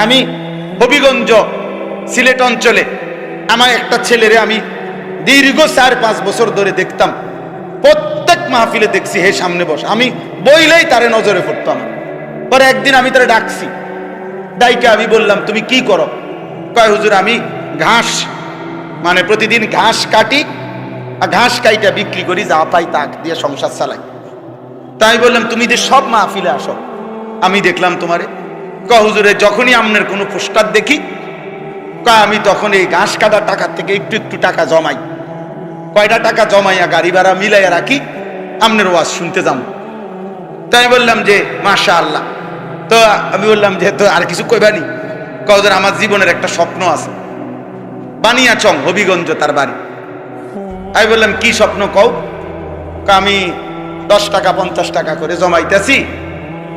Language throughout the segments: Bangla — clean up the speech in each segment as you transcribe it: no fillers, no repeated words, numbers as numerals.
আমি হবিগঞ্জ সিলেট অঞ্চলে আমার একটা ছেলেরে আমি দীর্ঘ 4-5 বছর ধরে দেখতাম, প্রত্যেক মাহফিলে দেখছি হে সামনে বসে, আমি বইলেই তারে নজরে পড়তো আমার। পরে একদিন আমি তারে ডাকছি, ডাইকে আমি বললাম তুমি কি করো? কয় হুজুর আমি ঘাস, মানে প্রতিদিন ঘাস কাটি আর ঘাস কাইটা বিক্রি করি, যা পাই তাক দিয়ে সংসার চালাই। তাই বললাম তুমি যে সব মাহফিলে আসো, আমি দেখলাম তোমারে। কয় হুজুরে যখনই আপনার কোনো পোস্টার দেখি, কয় আমি তখন এই ঘাস কাটার টাকার থেকে একটু একটু টাকা জমাই, কয়টা টাকা জমাইয়া গাড়ি ভাড়া মিলাইয়া রাখি, আপনার ওয়াজ শুনতে যাম। তাই বললাম যে মাশাআল্লাহ। তো আমি বললাম যে তো আর কিছু কইবানি? কয় হুজুর আমার জীবনের একটা স্বপ্ন আছে, বানিয়াচং হবিগঞ্জ তার বাড়ি। আমি বললাম কি স্বপ্ন কও? আমি 10 টাকা 50 টাকা করে জমাইতেছি,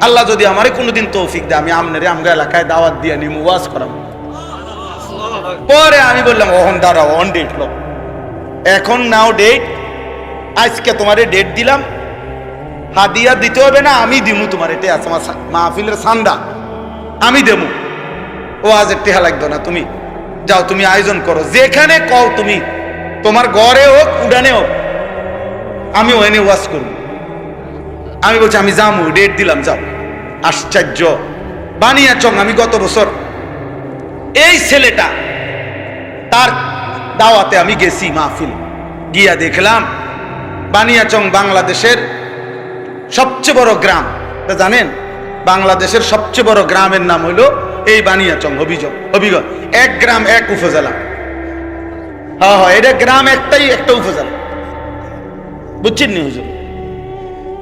আল্লাহ যদি আমারে কোনোদিন তৌফিক দেয় আমি আমনেরে আমগা এলাকায় দাওয়াত দিয়ে নিমু, ওয়াজ করাবো। পরে আমি বললাম ওহন দাঁড়াও, অন ডেট লো, এখন নাও ডেট, আজকে তোমারে ডেট দিলাম, হাদিয়া দিতে হবে না, আমি দিমু তোমার, এটা আছে আমার মাহফিলের সান্দা, আমি দেবো। ও আজ টেহা লাগতো না, তুমি যাও, তুমি আয়োজন করো, যেখানে কও তুমি, তোমার ঘরে হোক উড়ানে হোক, আমি ওখানে ওয়াজ করবো। আমি বলছি আমি যাবো, ডেট দিলাম, যাও। আশ্চর্য, বানিয়াচং আমি গত বছর এই ছেলেটা তার দাওয়াতে আমি গেছি মাহফিল, গিয়া দেখলাম বানিয়াচং বাংলাদেশের সবচেয়ে বড় গ্রাম। জানেন বাংলাদেশের সবচেয়ে বড় গ্রামের নাম হইল এই বানিয়াচং হবিগঞ্জ। এক গ্রাম এক উপজেলা। হ্যাঁ, এটা গ্রাম একটাই, একটা উপজেলা, বুঝছেন নি হুজুর?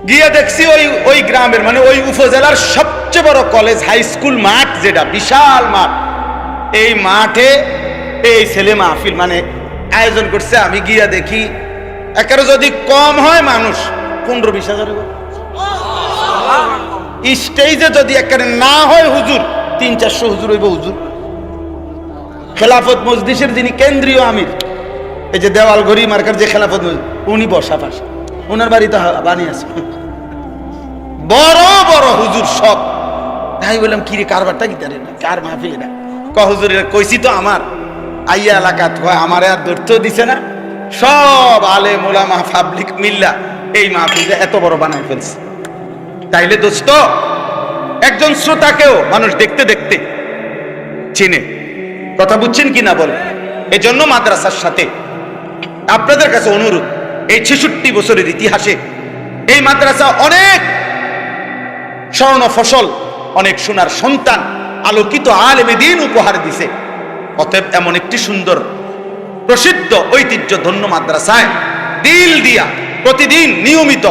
গিয়ে দেখছি ওই গ্রামের মানে ওই উপজেলার সবচেয়ে বড় কলেজ হাই স্কুল মাঠ, যেটা বিশাল মাঠ, এই মাঠে এই ছেলে মাহফিল মানে আয়োজন করছে। আমি গিয়া দেখি একেবারে যদি কম হয় মানুষ 15-20 হাজার, স্টেজে যদি একেবারে না হয় হুজুর 300-400 হুজুর হইব। হুজুর খেলাফত মজলিসের যিনি কেন্দ্রীয় আমির, এই যে দেওয়াল ঘড়ি মার্কার যে খেলাফত মজলিস, উনি বসা পাশে, ওনার বাড়িতে বানিয়েছে বড় বড় হুজুর সব। তাই বললাম কি রে কারবারটা কি জানেন না, কার মাহফিল এটা? হুজুর কইছি তো আমার আইয়া এলাকাত, আমার আর ধরতেও দিছে না, সব আলেম ওলামা পাবলিক মিল্লা এই মাহফিলটা এত বড় বানাই ফেলছে। তাইলে দোস্ত একজন শ্রোতাকেও মানুষ দেখতে দেখতে চিনে, কথা বুঝছেন কিনা বল? এজন্য মাদ্রাসার সাথে আপনাদের কাছে অনুরোধ, এই 66 বছরের ইতিহাসে এই মাদ্রাসা অনেক স্বর্ণ ফসল, অনেক সোনার সন্তান, আলোকিত আলেমে দ্বীন উপহার দিছে। অতএব এমন একটি সুন্দর প্রসিদ্ধ ঐতিহ্য ধন্য মাদ্রাসায় দিল দিয়া প্রতিদিন নিয়মিত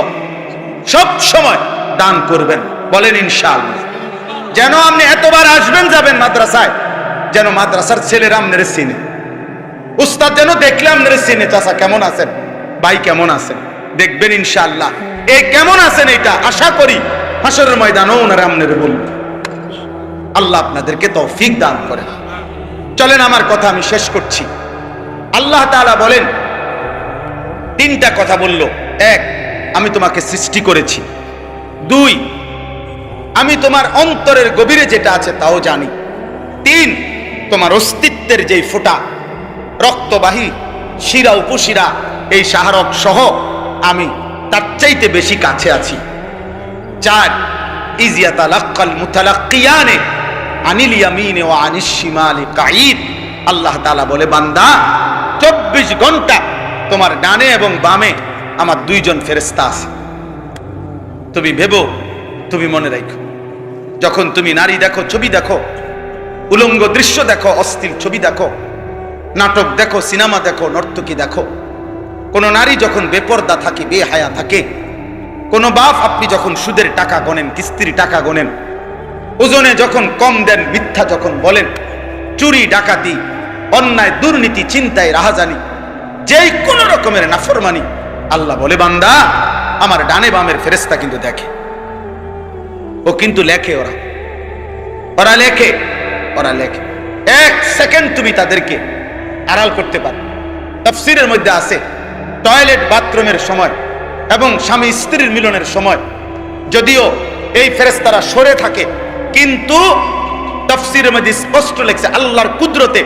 সব সময় দান করবেন, বলেন ইনশাআল্লাহ। যেন আপনি এতবার আসবেন যাবেন মাদ্রাসায়, যেন মাদ্রাসার ছেলেরা আপনার চিনে, উস্তাদ যেন দেখলে আপনার চিনে, চাচা কেমন আছেন, ভাই কেমন আছেন, দেখবেন ইনশাআল্লাহ। এই কেমন আছেন এটা আশা করি হাসরের ময়দানও ওনারা আপনার বলবেন। আল্লাহ আপনাদেরকে তৌফিক দান করেন। চলেন আমার কথা আমি শেষ করছি। আল্লাহ তাআলা বলেন, 3টা কথা বলল। 1, আমি তোমাকে সৃষ্টি করেছি। 2, আমি তোমার অন্তরের গভীরে যেটা আছে তাও জানি। 3, তোমার অস্তিত্বের যেই ফোঁটা রক্তবাহী শিরা উপশিরা এই শাহরক সহ আমি তার চাইতে বেশি কাছে আছি। 4, ইজিয়াতালাক্কাল মুতালাক্কিয়ানে আনিল ইয়ামিনে ওয়া আনিশ শিমালি কাঈদ। আল্লাহ তাআলা বলে, বান্দা 24 ঘন্টা তোমার ডানে এবং বামে আমার 2 জন ফেরেশতা আছে। তুমি ভেবো, তুমি মনে রাখো, যখন তুমি নারী দেখো, ছবি দেখো, উলঙ্গ দৃশ্য দেখো, অশ্লীল ছবি দেখো, নাটক দেখো, সিনেমা দেখো, নর্তকী দেখো, কোন নারী যখন বেপর্দা থাকে, বেহায়া থাকে, কোন বাপ আপনি যখন সুদের টাকা গনেন, কিস্তির টাকা গনেন, ওজনে যখন কম দেন, মিথ্যা যখন বলেন, চুরি ডাকাতি অন্যায় দুর্নীতি চিন্তায় রাহাজানি, যেই কোন রকমের নাফরমানি, আল্লাহ বলে বান্দা আমার ডানে বামের ফেরেশতা কিন্তু দেখে, ও কিন্তু লেখে, ওরা লেখে। 1 সেকেন্ড তুমি তাদেরকে আড়াল করতে পারো। তাফসীরের মধ্যে আছে টয়লেট বাথরুমের সময় এবং স্বামী স্ত্রীর মিলনের সময় যদিও এই ফেরেশতারা সরে থাকে, কিন্তু তাফসীরের মধ্যে স্পষ্ট লেখছে আল্লাহর কুদরতে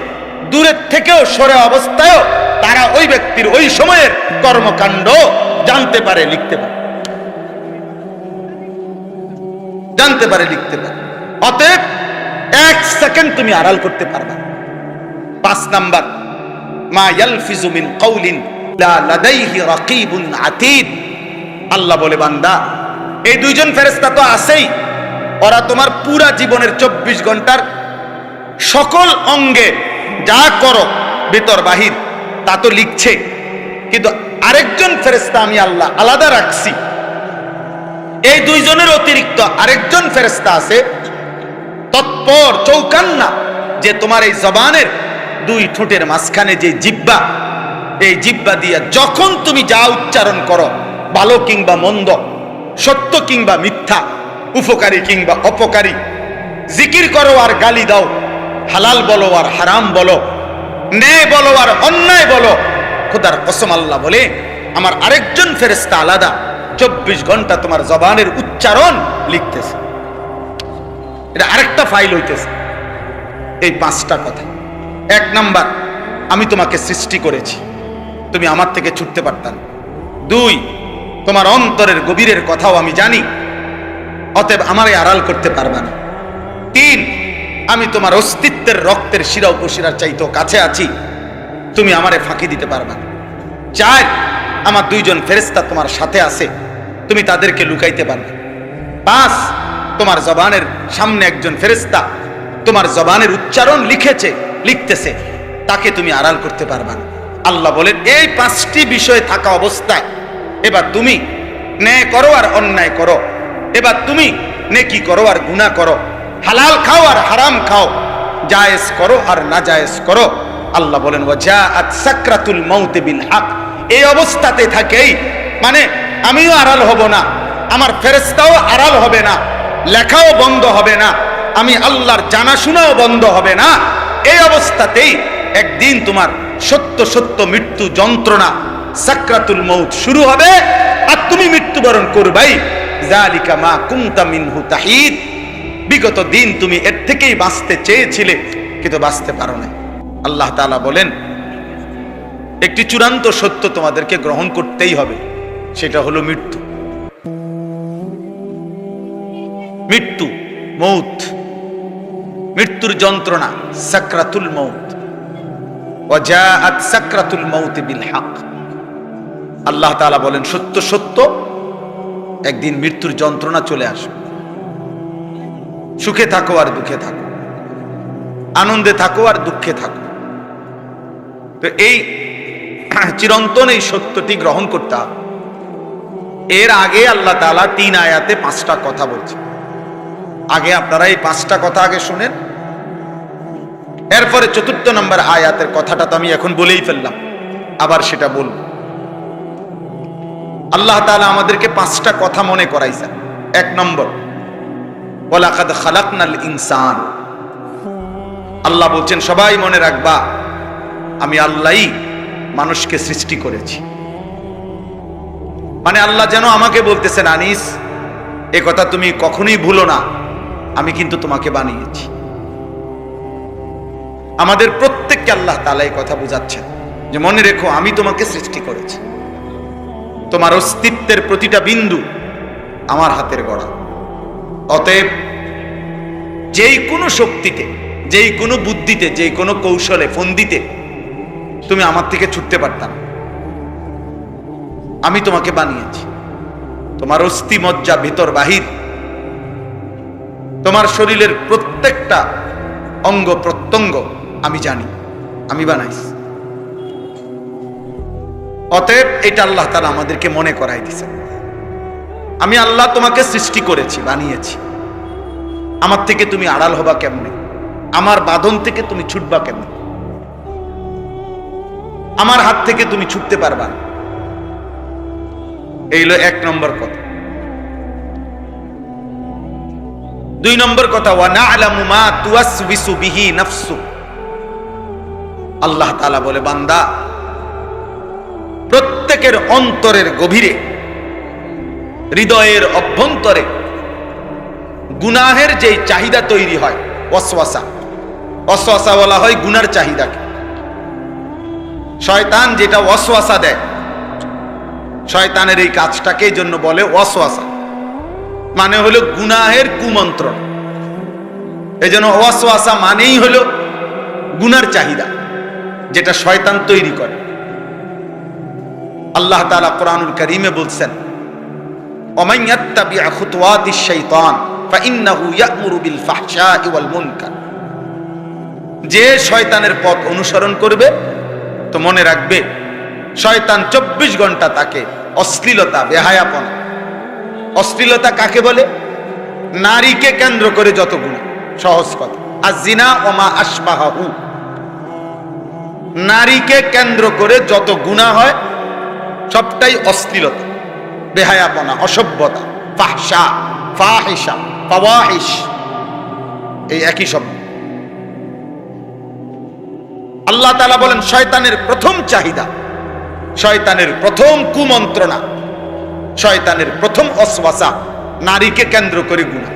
দূরের থেকেও সরে অবস্থায়ও তারা ওই ব্যক্তির ওই সময়ের কর্মকাণ্ড জানতে পারে, লিখতে পারে, জানতে পারে, লিখতে পারে। অতএব 1 সেকেন্ড তুমি আড়াল করতে পারবা। 5 নাম্বার, মা ইয়ালফিজু মিন কাউলিন লা লাদাইহি রাকিবুন আতীদ। আল্লাহ বলে বান্দা এই দুইজন ফেরেশতা তো আছেই, ওরা তোমার পুরা জীবনের 24 ঘন্টার সকল অঙ্গে যা করো ভিতর বাহির তা তো লিখছে, কিন্তু আরেকজন ফেরেশতা আমি আল্লাহ আলাদা রাখছি। এই দুইজনের অতিরিক্ত আরেকজন ফেরেশতা আছে তৎপর চৌকান্না, যে তোমার এই জবানের 2 ঠোঁটের মাঝখানে যে জিহ্বা, এই জিহ্বা দিয়া যখন তুমি যা উচ্চারণ করো, ভালো কিংবা মন্দ, সত্য কিংবা মিথ্যা, উপকারী কিংবা অপকারী, জিকির করো আর গালি দাও, হালাল বলো আর হারাম বলো, ন্যায় বলো আর অন্যায় বলো, খোদার কসম আল্লাহ বলে আমার আরেকজন ফেরেশতা আলাদা 24 ঘন্টা তোমার জবানের উচ্চারণ লিখতেছে। এটা আরেকটা ফাইল হইতেছে। এই 5টা কথা। 1 নাম্বার, আমি তোমাকে সৃষ্টি করেছি, তুমি আমার থেকে ছুটতে পারতা না। 2, তোমার অন্তরের গভীরের কথাও আমি জানি, অতএব আমারে আড়াল করতে পারবা না। 3, আমি তোমার অস্তিত্বের রক্তের শিরা উপশিরার চাইতেও কাছে আছি, তুমি আমারে ফাঁকি দিতে পারবা না। 4, আমার 2 জন ফেরেশতা তোমার সাথে আছে, তুমি তাদেরকে লুকাইতে পারবে। 5, তোমার জবানের সামনে একজন ফেরেশতা তোমার জবানের উচ্চারণ লিখতেছে, তাকে তুমি আড়াল করতে পারবা না। আল্লাহ বলেন এই 5টি বিষয় থাকা অবস্থায় এবার তুমি ন্যায় করো আর অন্যায় করো, এবার তুমি নেকি করো আর গুনাহ করো, হালাল খাও আর হারাম খাও, জায়েজ করো আর নাজায়েজ করো। আল্লাহ বলেন ওয়াজাআত সাকরাতুল মাউত বিল হক। এই অবস্থাতে থাকেই মানে আমিও আড়াল হব না, আমার ফেরেশতাও আড়াল হবে না, লেখাও বন্ধ হবে না, আমি আল্লাহর জানাশোনাও বন্ধ হবে না। এই অবস্থাতেই একদিন তোমার সত্য সত্য মৃত্যু যন্ত্রণা সাকরাতুল মউত শুরু হবে, আর তুমি মৃত্যুবরণ করবাই। যালিকা মা কুনতা মিনহু তাহিদ। বিগত দিন তুমি এর থেকেই বাঁচতে চেয়েছিলে, কিন্তু বাঁচতে পারো না। আল্লাহ তাআলা বলেন একটি চূড়ান্ত সত্য তোমাদেরকে গ্রহণ করতেই হবে, সেটা হলো মৃত্যু। মৃত্যু, মউত, মৃত্যুর যন্ত্রণা, সাকরাতুল মউত। ওয়াজাআত সাকরাতুল মাউত বিল হক। আল্লাহ তাআলা বলেন সত্য সত্য একদিন মৃত্যুর যন্ত্রণা চলে আসবে। সুখে থাকো আর দুঃখে থাকো, আনন্দে থাকো আর দুঃখে থাকো। তো এই চিরন্তন এই সত্যটি গ্রহণ করতে হবে। এর আগে আল্লাহ তাআলা 3 আয়াতে 5টা কথা বলছে। আগে আপনারা এই 5টা কথা আগে শুনেন, এরপরে 4 নম্বর আয়াতের কথাটা তো আমি এখন বলেই ফেললাম, আবার সেটা বলব। আল্লাহ তাআলা আমাদেরকে 5টা কথা মনে করাইছেন। 1 নম্বর, ওয়ালাকাদ খালাকনাল ইনসান। আল্লাহ বলছেন সবাই মনে রাখবা আমি আল্লাহই মানুষকে সৃষ্টি করেছি। মানে আল্লাহ যেন আমাকে বলতেছেন আনিস এ কথা তুমি কখনোই ভুলো না, আমি কিন্তু তোমাকে বানিয়েছি। আমাদের প্রত্যেককে আল্লাহ তাআলা এই কথা বুঝাচ্ছেন যে মনে রেখো আমি তোমাকে সৃষ্টি করেছি, তোমার অস্তিত্বের প্রতিটা বিন্দু আমার হাতের গড়া। অতএব যেই কোনো শক্তিতে, যেই কোনো বুদ্ধিতে, যেই কোনো কৌশলে, ফন্দিতে তুমি আমার থেকে ছুটতে পারতা না। আমি তোমাকে বানিয়েছি, তোমার অস্থি মজ্জা ভিতর বাহির, তোমার শরীরের প্রত্যেকটা অঙ্গ প্রত্যঙ্গ আমি জানি, আমি বানাইছি। অতএব এটা আল্লাহ তাআলা আমাদেরকে মনে করাই দিয়েছেন আমি আল্লাহ তোমাকে সৃষ্টি করেছি, বানিয়েছি। আমার থেকে তুমি আড়াল হবা কেমনে? আমার বাঁধন থেকে তুমি ছুটবা কেমনে? আমার হাত থেকে তুমি ছুটতে পারবা না। এই হলো 1 নম্বর কথা। 2 নম্বর কথা, ওয়া না'লামু মা তুওয়াসবিসু বিহি নাফসু। আল্লাহ তাআলা বলে বান্দা প্রত্যেকের অন্তরের গভীরে, হৃদয়ের অভ্যন্তরে গুনাহের যেই চাহিদা তৈরি হয়, ওয়াসওয়াসা। ওয়াসওয়াসা বলা হয় গুনার চাহিদাকে। শয়তান যেটা ওয়াসওয়াসা দেয়, শয়তানের এই কাজটাকে এই জন্য বলে ওয়াসওয়াসা, মানে হলো গুনাহের কুমন্ত্রণ। এই জন্য ওয়াসওয়াসা মানেই হলো গুনার চাহিদা, যেটা শয়তান তৈরি করে। আল্লাহ তাআলা কোরআনুল কারীমে বলছেন, ওমান ইয়াত্তাবি'আ খুতুওয়াতিশ শাইতান ফাইন্নাহু ইয়া'মুরু বিল ফাহশাই ওয়াল মুনকার। যে শয়তানের পথ অনুসরণ করবে, তো মনে রাখবে শয়তান 24 ঘন্টা তাকে অশ্লীলতা, বেহায়াপনা। অশ্লীলতা কাকে বলে? নারীকে কেন্দ্র করে যত গুনাহ। সহজ কথা, আয-যিনা ওয়া মা আশবাহু। নারীকে কেন্দ্র করে যত গুনাহ হয় সবটাই অশ্লীলতা, বেহায়াপনা, অসভ্যতা। ফাহশা, ফাহিশা, ফাওয়াহিশ, এই একই শব্দ। আল্লাহ তাআলা বলেন শয়তানের প্রথম চাহিদা, শয়তানের প্রথম কুমন্ত্রণা, শয়তানের প্রথম ওয়াসওয়াসা নারীকে কেন্দ্র করে গুনাহ।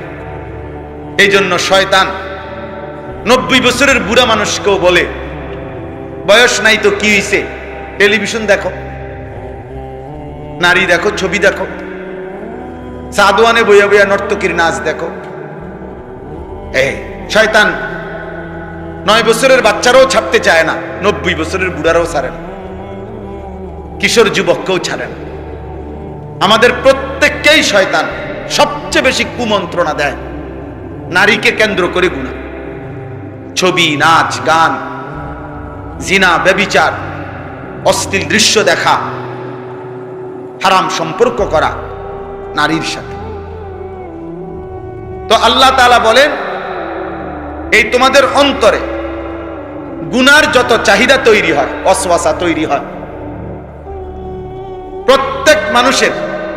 এই জন্য শয়তান 90 বছরের বুড়া মানুষকেও বলে, বয়স নাই তো কি হইছে, টেলিভিশন দেখো, নারী দেখো, ছবি দেখো, সাদওয়ানে বইয়া বইয়া নর্তকীর নাচ দেখো। শয়তান 9 বছরের বাচ্চারাও ছাড়তে চায় না, 90 বছরের বুড়ারাও ছাড়ে না, কিশোর যুবককেও ছাড়ে না। আমাদের প্রত্যেককেই শয়তান সবচেয়ে বেশি কুমন্ত্রণা দেয় নারীকে কেন্দ্র করে গুনাহ। ছবি, নাচ, গান, জিনা, ব্যভিচার, অশ্লীল দৃশ্য দেখা, হারাম সম্পর্ক করা নারীর সাথে। তো আল্লাহ তাআলা বলেন, এই তোমাদের অন্তরে গুনার যত চাহিদা তৈরি হয়, ওয়াসওয়াসা তৈরি হয়, প্রত্যেক মানুষের,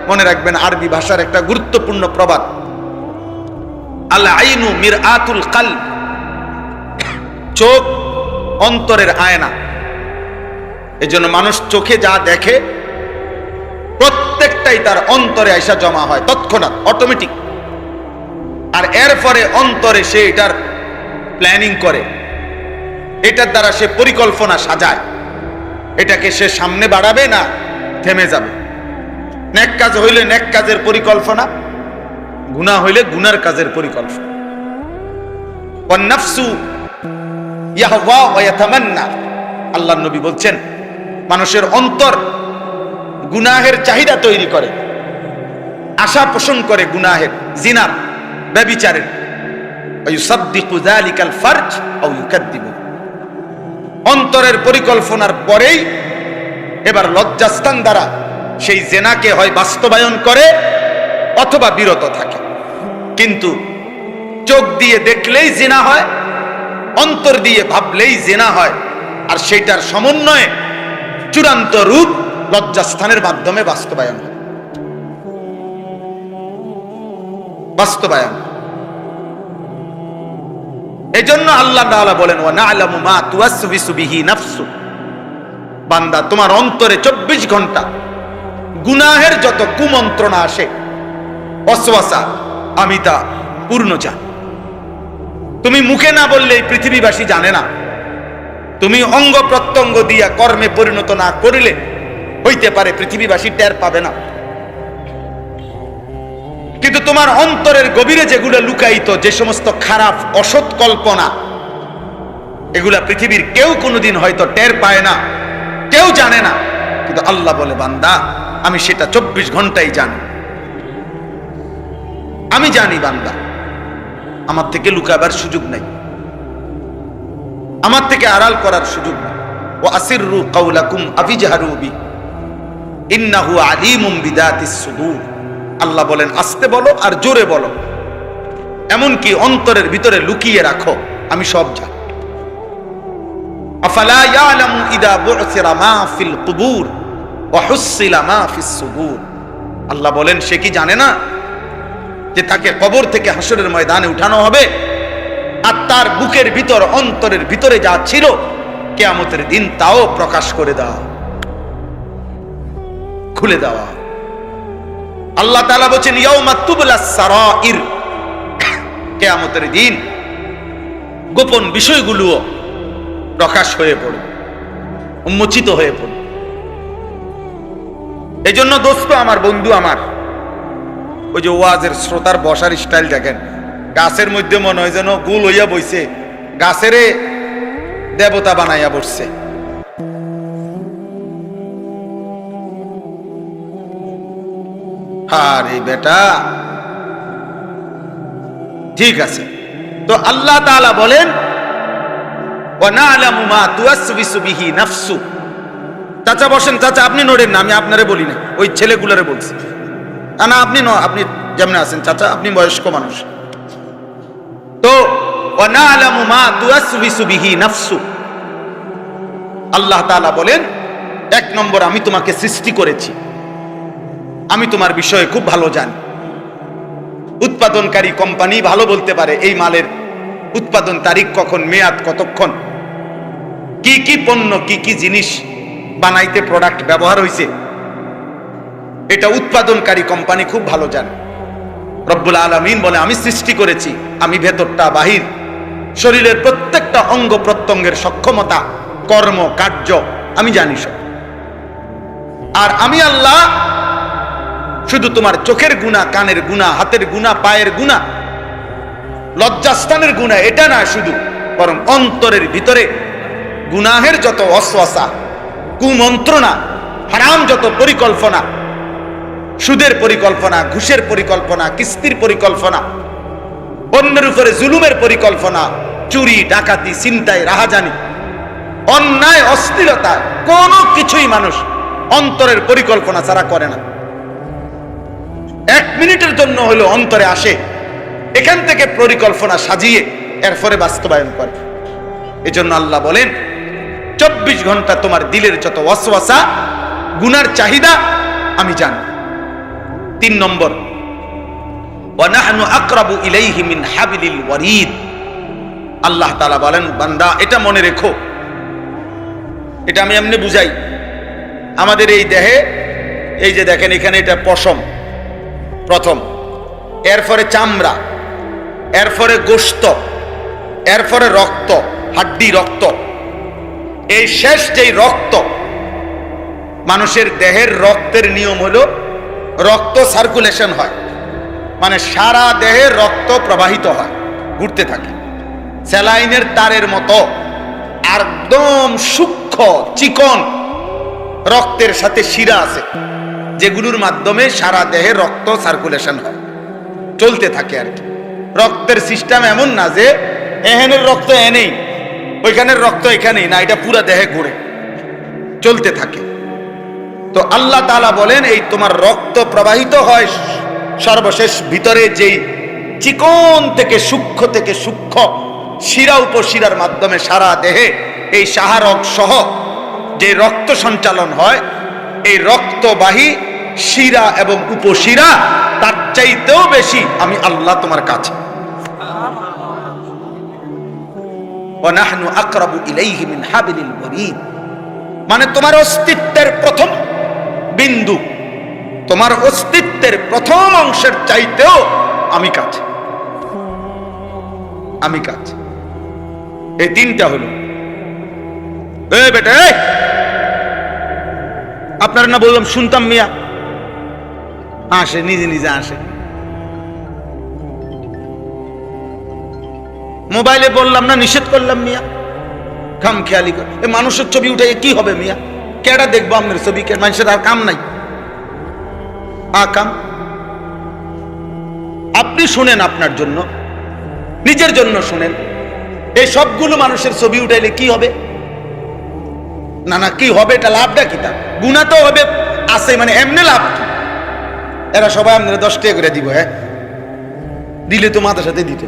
মনে রাখবেন আরবি ভাষার একটা গুরুত্বপূর্ণ প্রবাদ, আল আইনু মিরআতুল কলব। চোখ অন্তরের আয়না। এজন্য মানুষ চোখে যা দেখে প্রত্যেকটাই তার অন্তরে আইসা জমা হয় তৎক্ষণাৎ, অটোমেটিক। আর এরপরে অন্তরে সে এটার প্ল্যানিং করে, এটার দ্বারা সে পরিকল্পনা সাজায়, এটাকে সে সামনে বাড়াবে না থেমে যাবে। নেক কাজ হইলে নেক কাজের পরিকল্পনা, গুনাহ হইলে গুনার কাজের পরিকল্পনা। ওয়ান নাফসু ইয়াহওয়া ওয়া ইয়াতামান্না। আল্লাহর নবী বলছেন, মানুষের অন্তর গুনাহের চাহিদা তৈরি করে, আশা পোষণ করে গুনাহের, জিনার, ব্যভিচারের। ইউসাদ্দিকু যালিকাল ফারজ আও ইউকাদ্দিবু। অন্তরের পরিকল্পনার পরেই এবার লজ্জাস্থান দ্বারা সেই জেনাকে হয় বাস্তবায়ন করে অথবা বিরত থাকে। কিন্তু চোখ দিয়ে দেখলেই জিনা হয়, অন্তর দিয়ে ভাবলেই জিনা হয়, আর সেইটার সমন্বয়ে চূড়ান্ত রূপ লজ্জাস্থানের মাধ্যমে বাস্তবায়ন হয়। বাস্তবায়ন। এজন্য আল্লাহ তাআলা বলেন, ওয়া না'লামু মা তুওয়াসবিসু বিহি নাফসু। বান্দা, তোমার অন্তরে 24 ঘন্টা গুনাহের যত কুমন্ত্রণা আসে, ওয়াসওয়াসা, আমি তা পূর্ণ জানি। তুমি মুখে না বললে এই পৃথিবীবাসী জানে না। তুমি অঙ্গ প্রত্যঙ্গ দিয়া কর্মে পরিণত না করিলে হইতে পারে পৃথিবীবাসী টের পাবে না, কিন্তু তোমার অন্তরের গভীরে যেগুলো লুকায়িত, যে সমস্ত খারাপ অসৎ কল্পনা, এগুলা পৃথিবীর কেউ কোনোদিন হয়তো টের পায় না, কেউ জানে না। কিন্তু আল্লাহ বলে, বান্দা আমি সেটা 24 ঘন্টাই জানি। আমি জানি বান্দা, আমার থেকে লুকাবার সুযোগ নাই, আমার থেকে আড়াল করার সুযোগ নেই। ওয়া আসিররু কাওলাকুম আবিজহারু বি ইন্নাহু আলিমুম বিদাতিস সুদূর। আল্লাহ বলেন, আস্তে বলো আর জোরে বলো, এমনকি অন্তরের ভিতরে লুকিয়ে রাখো, আমি সব জানি। আফালা ইয়ালামু ইদা বু'সিরা মা ফিল কুবুর ওয়া হুসিলা মা ফিস সুদূর। আল্লাহ বলেন, সে কি জানে না যে তাকে কবর থেকে হাসরের ময়দানে উঠানো হবে, আর তার বুকের ভিতর, অন্তরের ভিতরে যা ছিল কিয়ামতের দিন তাও প্রকাশ করে দেওয়া, খুলে দেওয়া। আল্লাহ তাআলা বলেন, ইয়াউমা তুবলাস সারাইর। কিয়ামতের দিন গোপন বিষয়গুলোও প্রকাশ হয়ে পড়ে, উন্মোচিত হয়ে পড়ে। এই জন্য দোস্ত আমার, বন্ধু আমার, ওই যে ওয়াজের শ্রোতার বসার স্টাইল দেখেন, গাছের মধ্যে মনে হয় যেন গোল হইয়া বইছে, গাছেরে দেবতা বানাইয়া বসছে। আরে বেটা, ঠিক আছে। তো আল্লাহ তাআলা বলেন ওয়া না'লামু মা তুওয়াসবিসু বিহি নাফসু। চাচা বসেন, চাচা আপনি নড়েন না, আমি আপনারে বলি না, ওই ছেলেগুলারে বলছি। না আপনি আপনি যেমন আছেন চাচা, আপনি বয়স্ক মানুষ। তো ওয়া না'লামু মা তুওয়াসবিসু বিহি নাফসু, আল্লাহ তাআলা বলেন, এক নম্বর আমি তোমাকে সৃষ্টি করেছি, আমি তোমার বিষয়ে খুব ভালো জানি। উৎপাদনকারী কোম্পানি ভালো বলতে পারে এই মালের উৎপাদন তারিখ কখন, মেয়াদ কতক্ষণ, কি কি পণ্য, কি কি জিনিস বানাইতে প্রোডাক্ট ব্যবহার হয়েছে, এটা উৎপাদনকারী কোম্পানি খুব ভালো জানে। রব্বুল আলামিন বলে আমি সৃষ্টি করেছি, আমি ভেতরটা বাহির শরীরের প্রত্যেকটা অঙ্গ প্রত্যঙ্গের সক্ষমতা, কর্ম কার্য আমি জানি সব। আর আমি আল্লাহ শুধু তোমার চোখের গুনাহ, কানের গুনাহ, হাতের গুনাহ, পায়ের গুনাহ, লজ্জাস্থানের গুনাহ এটা না শুধু, বরং অন্তরের ভিতরে গুনাহের যত ওয়াসওয়াসা, কুমন্ত্রণা, হারাম যত পরিকল্পনা, সুদের পরিকল্পনা, ঘুষের পরিকল্পনা, কিস্তির পরিকল্পনা, অন্যের উপরে জুলুমের পরিকল্পনা, চুরি ডাকাতি, ছিনতাই, রাহাজানি, অন্যায়, অশ্লীলতা, কোনো কিছুই মানুষ অন্তরের পরিকল্পনা ছাড়া করে না। এক মিনিটের জন্য হলো অন্তরে আসে, এখান থেকে পরিকল্পনা সাজিয়ে এরপরে বাস্তবায়ন করে। এজন্য আল্লাহ বলেন 24 ঘন্টা তোমার দিলের যত ওয়াসওয়াসা, গুনার চাহিদা আমি জানি। 3 নম্বর, ওয়া নাহনু আকরাবু ইলাইহি মিন হাবিলিল ওয়ারিদ। আল্লাহ তাআলা বলেন, বান্দা এটা মনে রেখো, এটা আমি এমনি বুঝাই। আমাদের এই দেহে, এই যে দেখেন এখানে, এটা পশম প্রথম, এরপরে চামড়া, এরপরে গোশত, এরপরে রক্ত, হাড্ডি, রক্ত। এই শেষ যেই রক্ত, মানুষের দেহের রক্তের নিয়ম হলো রক্ত সার্কুলেশন হয়, মানে সারা দেহে রক্ত প্রবাহিত হয়, ঘুরতে থাকে স্যালাইনের তারের মতো। একদম সূক্ষ্ম চিকন রক্তের সাথে শিরা আছে, যেগুলোর মাধ্যমে সারা দেহে রক্ত সার্কুলেশন হয়, চলতে থাকে আর কি। রক্তের সিস্টেম এমন না যে এখানের রক্ত এনেই, ওইখানের রক্ত এখানেই না, এটা পুরো দেহে ঘুরে চলতে থাকে। তো আল্লাহ তাআলা বলেন, এই তোমার রক্ত প্রবাহিত হয় সর্বশেষ ভিতরে যেই চিকন থেকে সূক্ষ্ম শিরা উপশিরার মাধ্যমে সারা দেহে এই সাহারক সহ যে রক্ত সঞ্চালন হয়, এই রক্তবাহী শিরা এবং উপশিরা তার চাইতেও বেশি আমি আল্লাহ তোমার কাছে। ওয়া নাহনু আকরাবু ইলাইহি মিন হাবিলিল ওয়ারিদ, মানে তোমার অস্তিত্বের প্রথম বিন্দু, তোমার অস্তিত্বের প্রথম অংশের চাইতেও আমি কাছে, আমি কাছে। এই তিনটা হলো। বেটা, আপনারা না বললাম শুনতাম মিয়া, আসে নিজে নিজে আসে। মোবাইলে বললাম না, নিষেধ করলাম মিয়া, খাম খেয়ালি করে। এই মানুষের ছবি উঠে কি হবে মিয়া? কেডা দেখবো আপনার ছবি? মানুষের আর কাম নাই, কাম। আপনি শুনেন, আপনার জন্য, নিজের জন্য শুনেন। এই সবগুলো মানুষের ছবি উঠাইলে কি হবে? না না, কি হবে? এটা লাভটা কি? তা গুনাহ তো হবে আছে, মানে এমনি লাভ কি? এরা সবাই আপনারা 10 টাকা করে দিব। হ্যাঁ, দিলে তো মাথার সাথে দিত।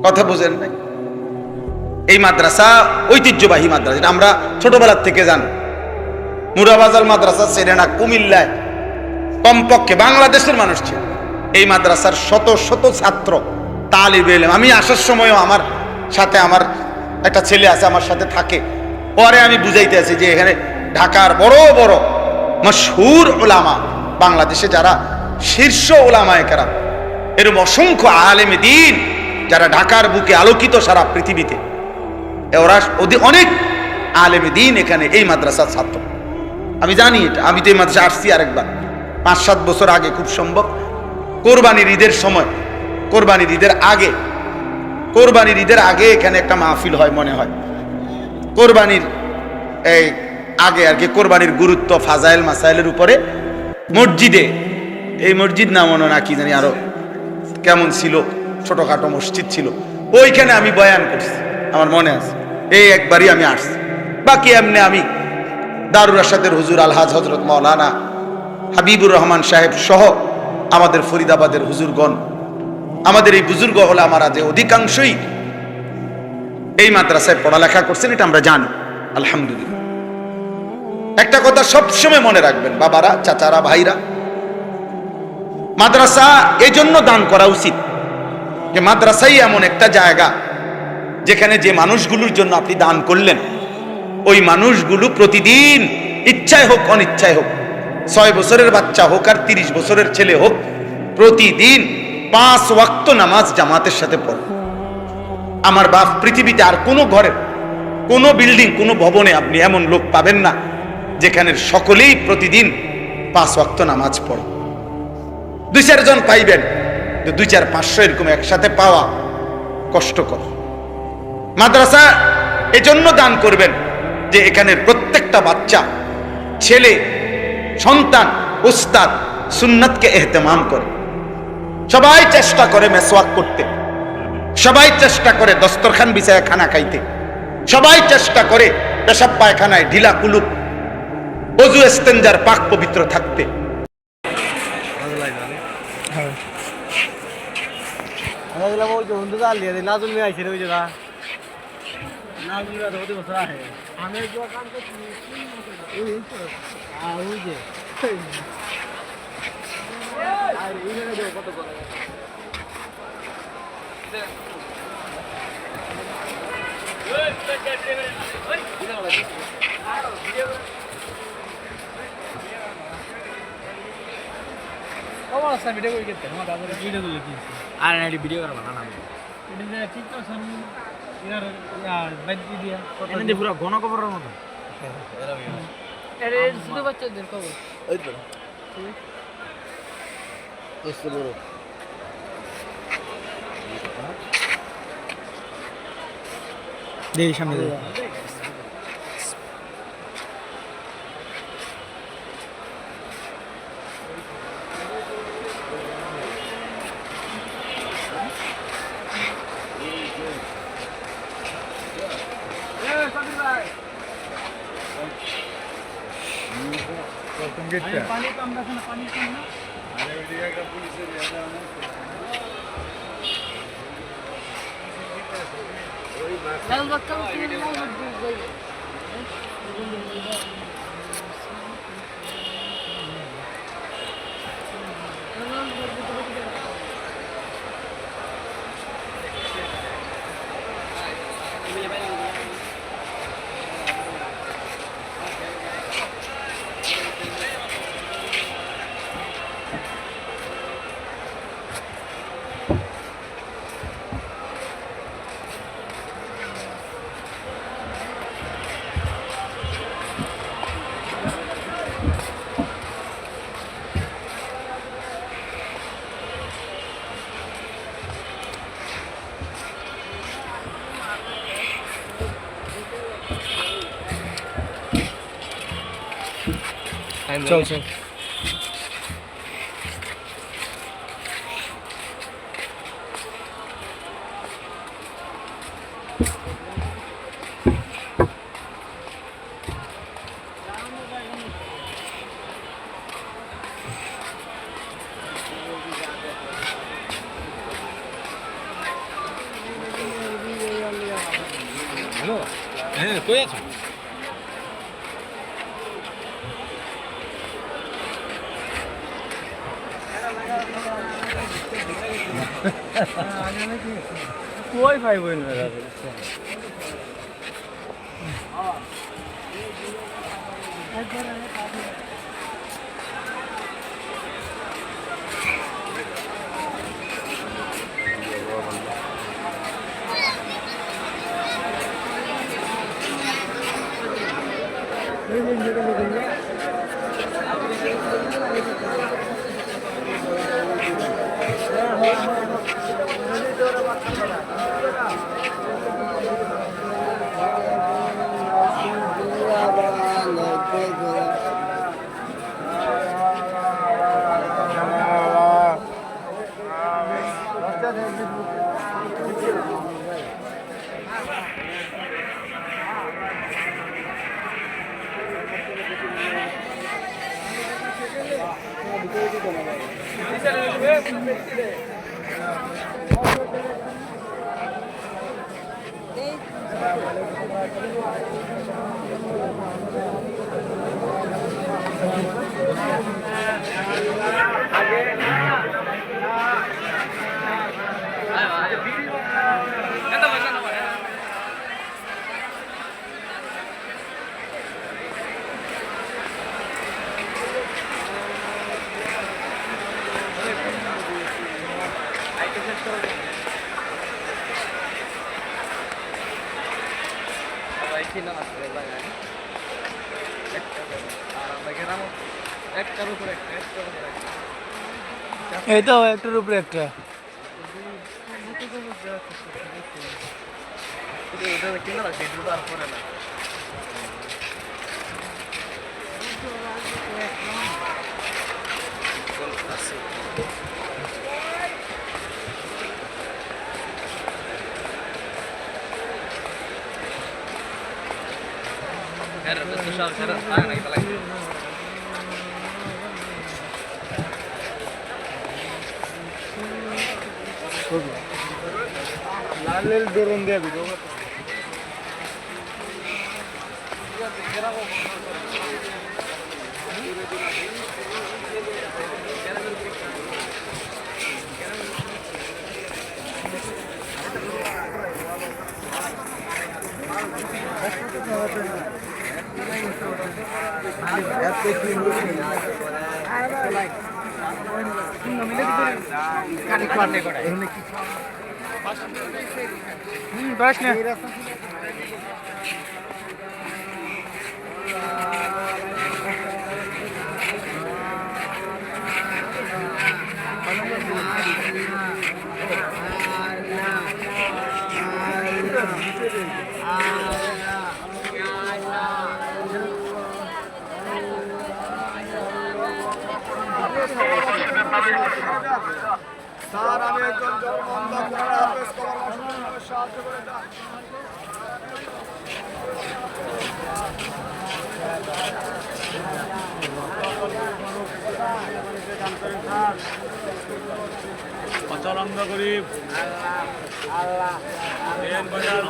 কথা বুঝেন নাই? এই মাদ্রাসা ঐতিহ্যবাহী মাদ্রাসা, এটা আমরা ছোটবেলার থেকে জানি। মুরাবাজার মাদ্রাসা সেরেনা কুমিল্লায় কমপক্ষে বাংলাদেশের মানুষ ছিল। এই মাদ্রাসার শত শত ছাত্র, তালিবে ইলম। আমি আসার সময়ও আমার সাথে আমার একটা ছেলে আছে, আমার সাথে থাকে। পরে আমি বুঝাইতে আছি যে এখানে ঢাকার বড় বড় মশহুর ওলামা, বাংলাদেশে যারা শীর্ষ ওলামায়ে কেরাম, এরকম অসংখ্য আলেম দ্বীন যারা ঢাকার বুকে আলোকিত সারা পৃথিবীতে, ওরা অনেক আলেমে দিন এখানে এই মাদ্রাসার ছাত্র। আমি জানি এটা, আমি তো এই মাদ্রাসা আসছি আরেকবার 5-7 বছর আগে, খুব সম্ভব কোরবানির ঈদের সময়, কোরবানির ঈদের আগে এখানে একটা মাহফিল হয় মনে হয়, কোরবানির এই আগে আর কি, কোরবানির গুরুত্ব ফাজাইল মাসাইলের উপরে মসজিদে, এই মসজিদ না মনে না কি জানি আরো কেমন ছিল, ছোটখাটো মসজিদ ছিল, ওইখানে আমি বয়ান করছি, আমার মনে আছে। এই একবারই আমি আসছি, বাকি এমনি আমি দারুর রাশাদের হুজুর আলহাজ হজরত মাওলানা হাবিবুর রহমান সাহেব সহ আমাদের ফরিদাবাদের হুজুরগণ, আমাদের এই বুজুর্গ হলে আমার আজ অধিকাংশই এই মাদ্রাসায় পড়ালেখা করছেন, এটা আমরা জানি আলহামদুলিল্লাহ। একটা কথা সবসময় মনে রাখবেন বাবারা, চাচারা, ভাইরা, মাদ্রাসা এই জন্য দান করা উচিত যে মাদ্রাসাই এমন একটা জায়গা যেখানে যে মানুষগুলোর জন্য আপনি দান করলেন, ওই মানুষগুলো প্রতিদিন ইচ্ছায় হোক অনিচ্ছায় হোক, 6 বছরের বাচ্চা হোক আর 30 বছরের ছেলে হোক, প্রতিদিন 5 ওয়াক্ত নামাজ জামাতের সাথে পড়ে। আমার বাপ পৃথিবীতে আর কোনো ঘরের, কোনো বিল্ডিং, কোনো ভবনে আপনি এমন লোক পাবেন না যেখানে সকলেই প্রতিদিন 5 ওয়াক্ত নামাজ পড়ে। 2-4 জন পাইবেন, 2-4-500 এরকম একসাথে পাওয়া কষ্টকর। মাদ্রাসা এজন্য দান করবেন যে এখানে প্রত্যেকটা বাচ্চা, ছেলে, সন্তান, উস্তাদ সুন্নাতকে এহতেমাম করে, সবাই চেষ্টা করে মেসওয়াক করতে, সবাই চেষ্টা করে দস্তরখান বিছায় খানা খাইতে, সবাই চেষ্টা করে পেশাব পায়খানায় ঢিলা কুলুপ, ওযু ইস্তেঞ্জার পাক পবিত্র থাকতে। ভিডিও করা না পুরো ঘন খবরের মতো শুধু বাচ্চাদের খবর দেখি সামনে পানি কম রাখো না, পানি কম না। আরে ওই জায়গা পুলিশের জায়গা না, ওই লাল বাক্কা কি লাল বাক্কা চল চল হ্যালো, হ্যাঁ কই আছো? कोई भाई बहन मेरा এই তো একটার উপরে একটা লাল ডোরন দিয়ে ভিডিও বাস না স্যার আমি একজন সাহায্য করে দাও অচলন্দ গরিব আল্লাহ বাজার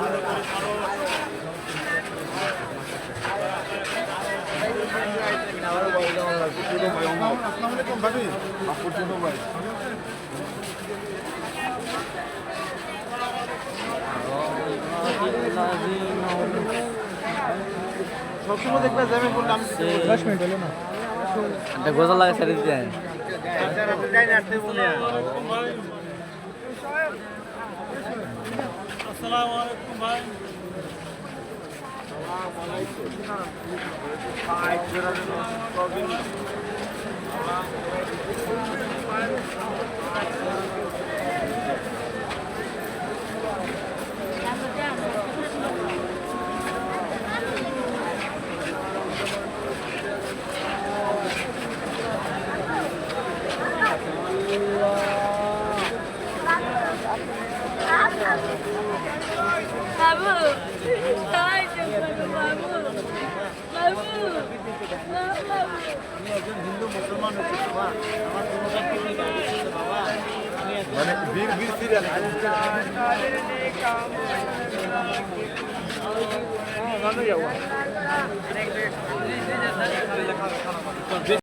সবসময় দেখলে যাবে বললাম 10 মিনিট হলো না একটা গোজা লাগে ছেড়ে দিতে আসসালামু আলাইকুম ভাই বাবু বাবু একজন হিন্দু মুসলমান হচ্ছে আমার কোনো বাবা মানে বীর বীর সিরিয়াল